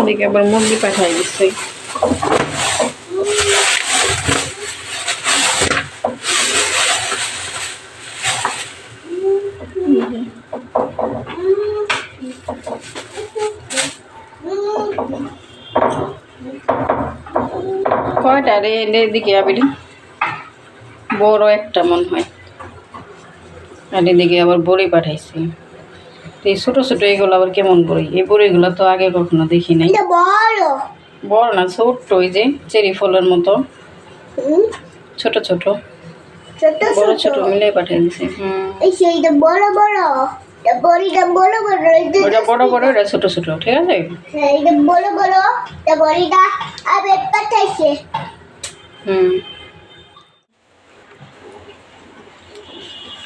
এদিকে আবার মুরগি পাঠাই দিচ্ছে। কয়টা রে এদিকে আবির বড় একটা মনে হয়, আর এদিকে আবার বড়ি পাঠাইছি। এই ছোট ছোট এগুলো আবার কেমন বড়ি? এই বড়িগুলো তো আগে কখনো দেখি নাই। বড় না, ছোট্ট, ওই যে চেরি ফলের মতো ছোট ছোট, বড় ছোট মিলে পাঠিয়ে দিছি। বড় বড় বড়িটা বড় বড়, ওটা বড় বড়, এটা ছোট ছোট, ঠিক আছে? এইটা বড় বড় বড়িটা আবার পাঠাইছে।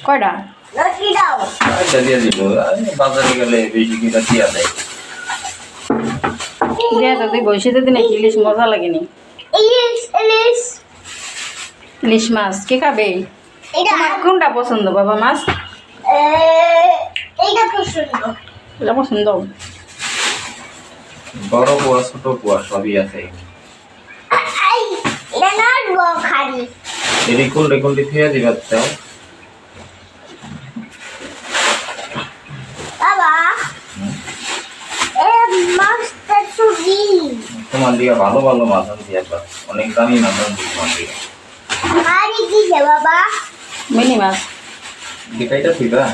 কয়টা লটি দাও, আচ্ছা দিয়ে দিব। বাজারে গেলে বেশি কিটা দিয়া দেয়। দিয়া তো তুই বসিতে দিনে ইলিশ মজা লাগেনি। ইলিশ ইলিশ ইলিশ মাছ কে খাবে? এটা তোমার কোনটা পছন্দ বাবা মাছ? এইটা পছন্দ। এটা পছন্দ। বড় পোয়া ছোট পোয়া সবই আছে। আই এটা না খালি এদি কোনটা কোনটি ফিরে দিবা তো? বাবা মাছটা চুরি। তোমার দিকে ভালো ভালো মাছ আনছি একবার, অনেক দামি মাছ আনছি তোমার দিকে। মারি দিছে বাবা, মিনি মাছ দিকাইটা দিবা?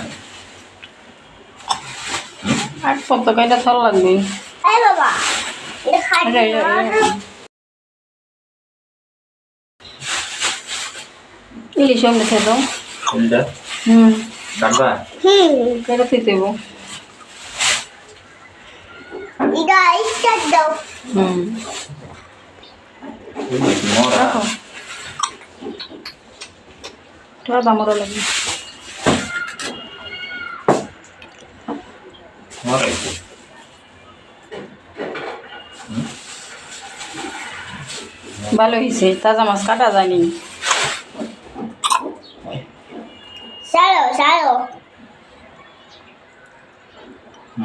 আর কত কয়টা থল লাগবে? এই বাবা এটা খালি ইলিশ অমনি খেত। কোনটা? কাটবা? কেটে দিতে দেবো। এটা স্টার্ট দাও। মরা। রাখো, তোরা দামরও লাগবে। মরা। ভালো হয়েছে, তাজা মাছ কাটা যায়নি। সারো সারো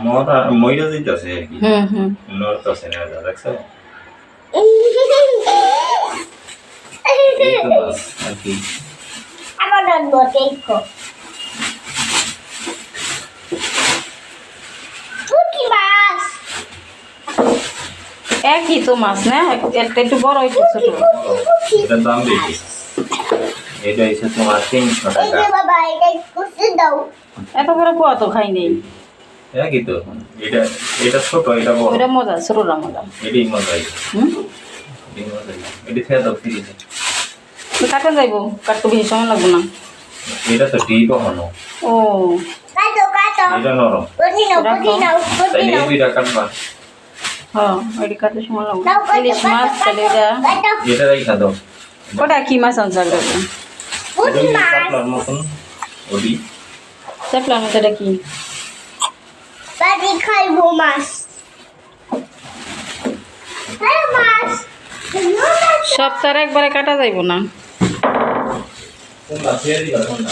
মরা মইরা দিতেছে আর কি। নড়তেছে না, দেখছো? এই তো মাছ আর কি। আমার রাখবো দেখো পুঁটি মাছ। একই তো মাছ না, একটা একটু বড় একটু ছোট। এটার দাম বেশি। এটা হচ্ছে তোমার 300 এই টাকা। যে বাবা এটা কুচি দাও। এত বড় পোয়া তো খাই নেই। একই তো। এটা এটা ছোট, এটা বড়। ওইটা মজা, ছোটটা মজা। এটাই মজাই। হুম, এটাই মজাই। এটা খেয়ে দাও ফ্রিজে। কাটা যাইবো, কাটতে বেশি সময় লাগবে না। এটা তো ডিপ হনো। ও কাটো কাটো এটা নরম। পুঁটি নাও পুঁটি নাও পুঁটি তাইলে নাও। এই দুইটা কাটবা। হ্যাঁ, ওইটা কাটতে সময় লাগবে। দাও কাটো ইলিশ মাছ তাহলে এটা কাটো এটা রাইখা দাও। ওটা কি মাছ আনছে আগে? পুঁটি এটা মাছ। কাটলার মতন ওডি। চাপলার মতো এটা কি? বাড়ি খাইবো মাছ। হ্যাঁ মাছ সপ্তাহে একবারে কাটা যাইবো না। কোনটা ফেলে দিবা কোনটা?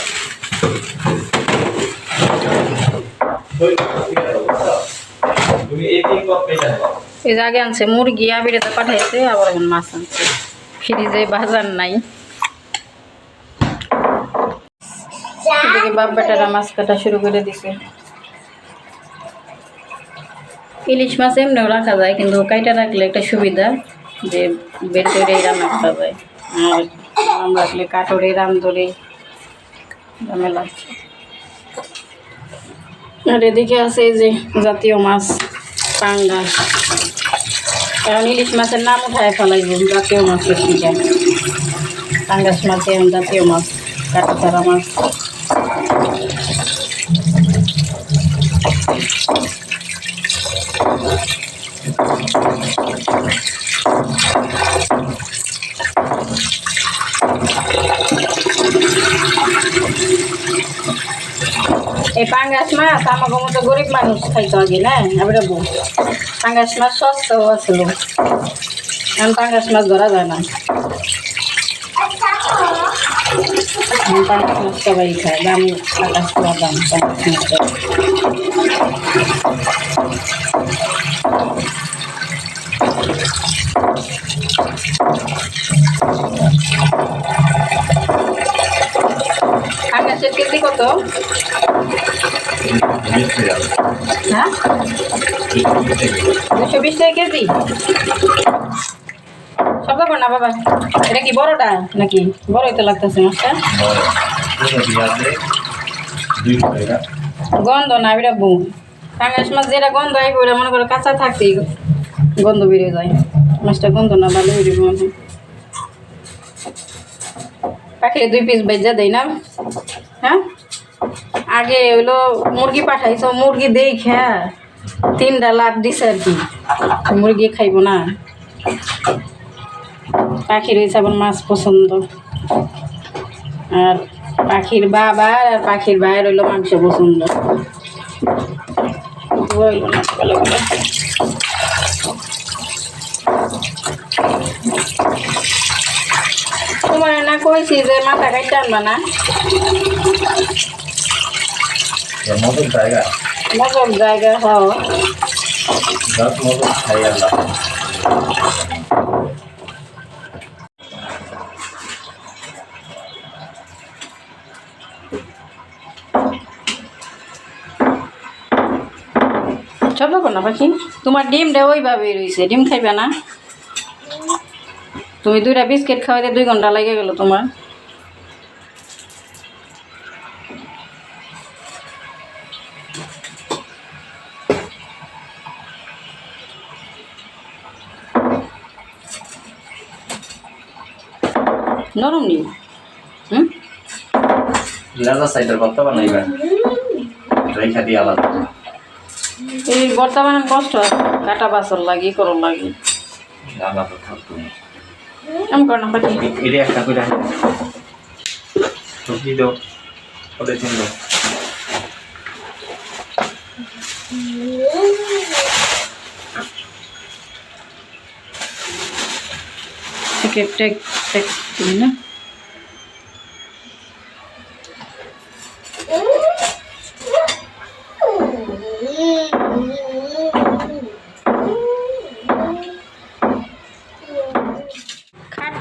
তুমি এই তিন কাপ পেটা দাও। এই যে আগে আনছে মুরগি, আবিরে পাঠাইছে, আবার এখন মাছ আনছে। ফ্রিজে বাজার নাই। এদিকে বাপ বেটারা মাছ কাটা শুরু করে দিছে। ইলিশ মাছ এমনিও রাখা যায়, কিন্তু কাইটা রাখলে একটা সুবিধা যে বের করে রান্না করা যায়। আর আম রাখলে কাঠরে রান্ধরে ঝামেলা। আর এদিকে আছে এই যে জাতীয় মাছ পাঙ্গাস। কারণ ইলিশ মাছের নাম উঠায় ফেলাইব জাতীয় মাছের দিকে। পাঙ্গাস মাছ এখন জাতীয় মাছ, কাটা ছাড়া মাছ। এই পাঙ্গাস মাছ আমার মতো গরিব মানুষ খাইতে আগে না, আমরা বউ পাঙ্গাস মাছ সস্তাও আছিল, এখন পাঙ্গাস মাছ ধরা যায় না। পাঙ্গাস মাছ সবাই খায়, দাম 28 টাকা দাম পাঙ্গাস মাছের। কত? 20 টাকা। হ্যাঁ 220 টাকা কেজি। সব ব্যাপার না বাবা, এটা কি বড়টা নাকি? বড়ই তো লাগতেছে মাছটা। বড় পুরো দিয়াতে 200 টাকা। গন্ধ না এটা বউ পাঙ্গাস মাছ যেটা গন্ধ আইবে ওটা মনে করো কাঁচা থাকতেই গন্ধ বেরিয়ে যায়। মাছটা গন্ধ না ভালো বেরিয়ে মনে হয়। পাখিরে 2 পিস বেজা দেয় না? হ্যাঁ আগে হইলো মুরগি পাঠাইছ, মুরগি দেই খা 3টা লাভ দিছে আর কি, মুরগি খাইব না। পাখির হয়েছে আবার মাছ পছন্দ, আর পাখির বাবা আর পাখির ভাইয়ের হইলো মাংস পছন্দ। তোমার না কইছি যে মাথা কাটতে আনবা না? মজুর জায়গা মজব জায়গা হওয়া গাছ মজুর খাই আল্লাহ। সব দেখো না পাখি, তোমার ডিমটা ওইভাবেই রয়েছে, ডিম খাইবে না? তুমি 2টা বিস্কিট খাওয়াইতে 2 ঘন্টা লেগে গেল তোমার। নরম নি লাজা সাইডের ভর্তা বানাইবা রেখা দিয়ে আলাদা। এই বর্তমানে কষ্ট কাটা বাসর লাগি করন লাগি আলাদা থাকতো এমন কর না পাখি। এটা একটা করে সবজি দাও ওদের জন্য। না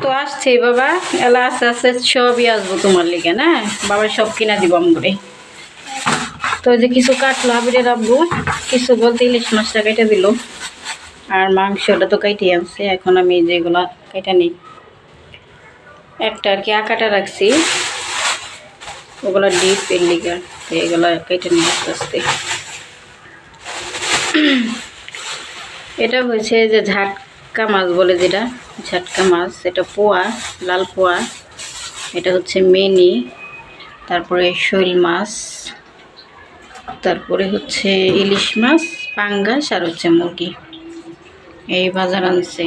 তো আসছেই বাবা, এলা আস্তে আস্তে সবই আসবো তোমার লিগে না, বাবা সব কিনা দিব করে। তো যে কিছু কাটলো আবিরে রাখবো, কিছু বলতে ইলিশ মাছটা কেটে দিল, আর মাংসটা তো কেটে আনছে। এখন আমি যেগুলো কেটে নিই, একটা আর কি আঁকাটা রাখছি, ওগুলো ডিপ এর লিগে, এগুলো কেটে নিই আস্তে আস্তে। এটা হয়েছে যে ঝাটকা মাছ বলে, যেটা ঝাটকা মাছ, এটা পোয়া, লাল পোয়া। এটা হচ্ছে মিনি, তারপরে শৈল মাছ, তারপরে হচ্ছে ইলিশ মাছ, পাঙ্গাস, আর হচ্ছে মুরগি। এই বাজার আনছে,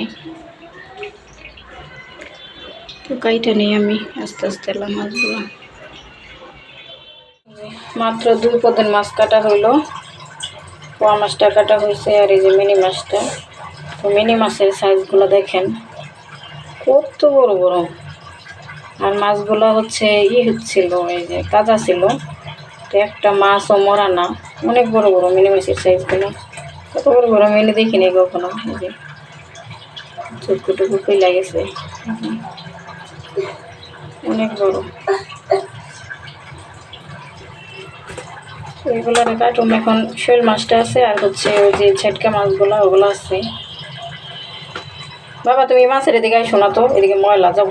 তো কাইটা নিই আমি আস্তে আস্তে মাছগুলো। মাত্র 2 পদের মাছ কাটা হইলো, পোয়া মাছটা কাটা হয়েছে, আর এই যে মিনি মাছটা। তো মিনি মাছের সাইজগুলো দেখেন কত বড় বড়, আর মাছগুলো হচ্ছে হচ্ছিল, এই যে তাজা ছিল, তো একটা মাছও মরা না, অনেক বড় বড় মিনি মাছের সাইজগুলো। কত বড় বড় মিনি দেখিনি কখনো, এই যে চুটকুটুকু ফেলে গেছে, অনেক বড়। এগুলো কাটুন। এখন শৈল মাছটা আছে, আর হচ্ছে ওই যে ঝাটকা মাছগুলো ওগুলো আছে। বাবা তুমি মাছের এদিকে আইসো না তো, এদিকে ময়লা, যাও।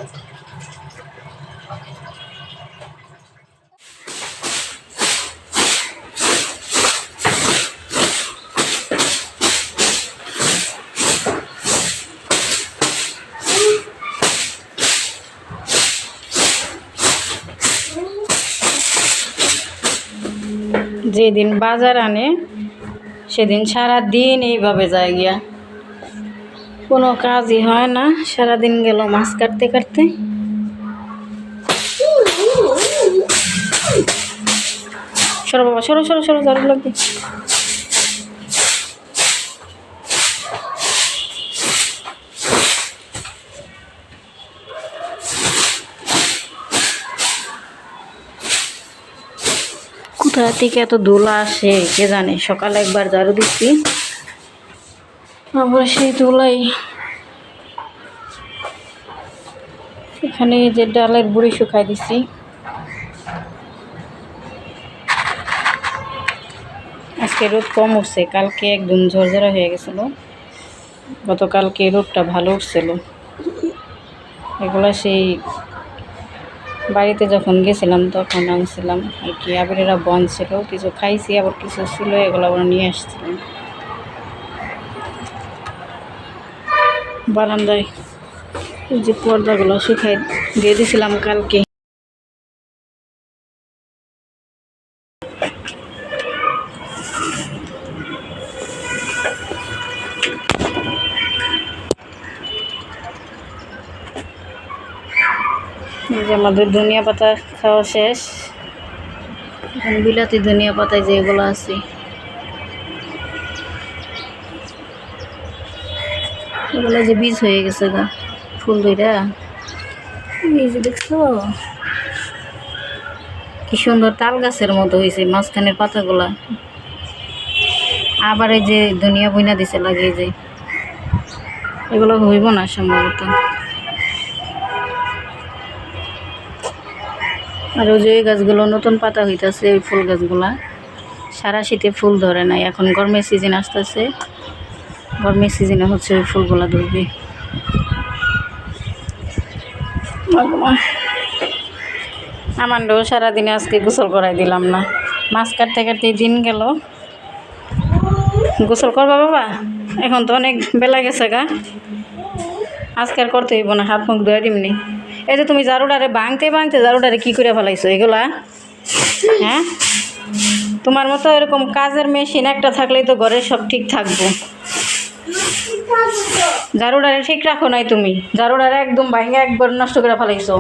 যেদিন বাজার আনে সেদিন সারা দিন এইভাবে যায় গিয়া, কোনো কাজই হয় না, সারাদিন গেল মাছ কাটতে কাটতে। সরো বাবা, সরো সরো সরো, ঝাড়ু লাগবে। কোথা থেকে এত ধুলা আসে কে জানে, সকালে একবার ঝাড়ু দিচ্ছি, আবার সেই ধুলাই। এখানে যে ডালের বুড়ি শুকাই দিছি, আজকে রোদ কম উঠছে, কালকে একদম ঝরঝরা হয়ে গেছিলো। গতকালকে রোদটা ভালো উঠছিল। এগুলা সেই বাড়িতে যখন গেছিলাম তখন আনছিলাম আর কি। আবিরেরা বন ছিল, কিছু খাইছি, আবার কিছু ছিল, এগুলো আবার নিয়ে আসছিলাম। বারান্দায় এই যে পর্দাগুলো শুকাই দিয়ে দিয়েছিলাম কালকে। এই যে আমাদের ধনিয়া পাতা খাওয়া শেষ। এখন বিলাতি ধনিয়া পাতায় যে এগুলো আছে, এগুলো যে বীজ হয়ে গেছে গা, ফুল ধইরা। এই যে দেখছো কি সুন্দর তাল গাছের মতো হয়েছে মাঝখানের পাতাগুলা। আবার এই যে ধনিয়া বইনা দিছে লাগিয়ে, যে এগুলো হইব না সম্ভবত। আর ওই যে গাছগুলো নতুন পাতা হইতেছে, ওই ফুল গাছগুলা সারা শীতে ফুল ধরে নাই। এখন গরমের সিজন আসতেছে, গরমের সিজনে হচ্ছে ওই ফুলগুলা ধরবে। আমারও সারাদিনে আজকে গোসল করাই দিলাম না, মাছ কাটতে কাটতে দিন গেল। গোসল করবা বাবা? এখন তো অনেক বেলা গেছে গা, আজকে আর করতে হইব না, হাত মুখ ধুয়ে দিমনি। এই যে তুমি ঝাড়ুডারে ভাঙতে ভাঙতে ঝাড়ুডারে কি করে ফেলাইছো এগুলা? হ্যাঁ, তোমার মতো এরকম কাজের মেশিন একটা থাকলেই তো ঘরে সব ঠিক থাকবো। ঝাড়ুডারে ঠিক রাখো নাই তুমি, ঝাড়ুডারে একদম ভাঙে একবার নষ্ট করে ফেলাইছো।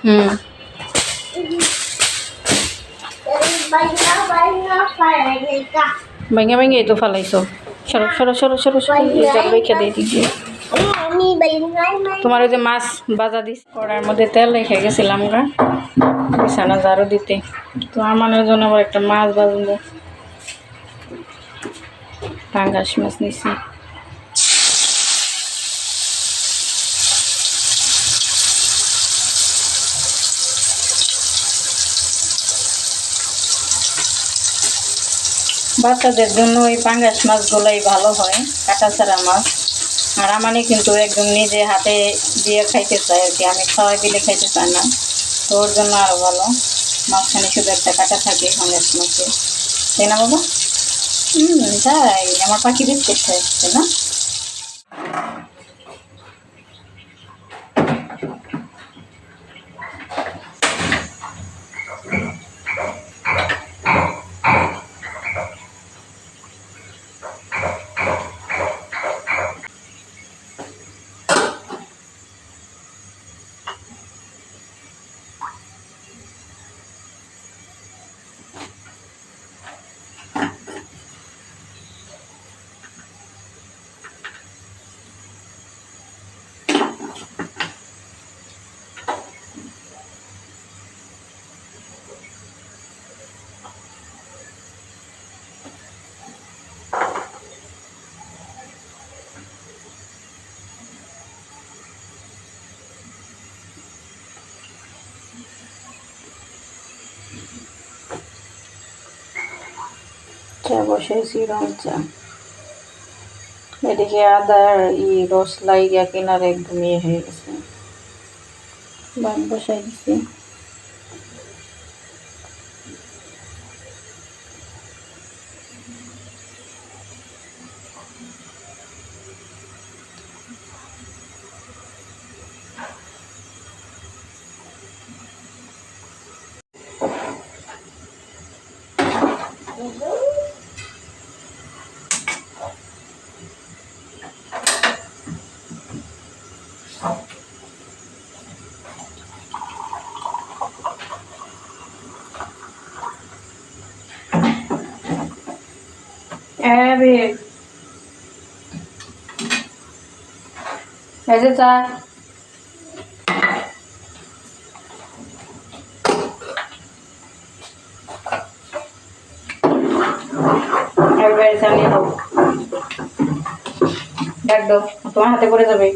হুম, ভেঙে ভেঙে তো ফেলাইছো। সরো সরো সরো সরো সরো, রেখে দিয়ে দিচ্ছি। তোমার ওই যে মাছ ভাজা দিস, কড়ার মধ্যে তেল রেখে গেছিলাম গা বিছানা ঝাড়ু দিতে, তো আমার জন্য আবার একটা মাছ ভাজবো। পাঙ্গাস মাছ নিছি। বাচ্চাদের জন্য ওই পাঙ্গাস মাছগুলোই ভালো হয়, কাটা ছাড়া মাছ। আর আমারই কিন্তু একদম নিজে হাতে দিয়ে খাইতে চায় আর কি, আমি খাওয়াই দিলে খাইতে চায় না, তো ওর জন্য আরও ভালো। মাঝখানে শুধু একটা কাটা থাকে পাঙ্গাস মাছে, তাই না বাবা? তাই আমার পাখি বিস্কুট খাইছে না। চা বসেছি, রং চা। এদিকে আদার রস লাইগা কিনারে একদম ইয়ে হয়ে গেছে, ভাত বসাই দিছি। Abby, is it that? Everybody's on it. ডাক দাও, তোমার হাতে পড়ে যাবে।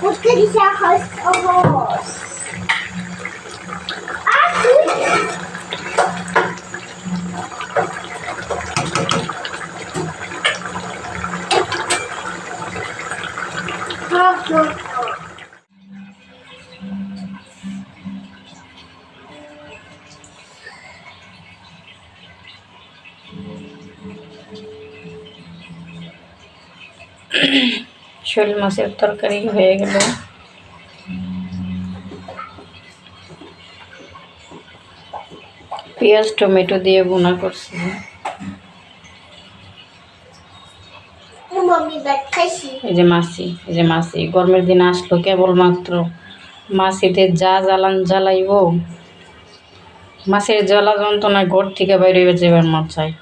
Porque ele já arroz. শোল মাছের তরকারি হয়ে গেল। পেঁয়াজ টমেটো দিয়ে ভুনা করছি। এই যে মাছি গরমের দিন আসলো কেবলমাত্র মাছিতে যা জ্বালাইব, মাছের জ্বালা যন্ত্রণায় ঘর থেকে বাইরে যেবার মন চায়।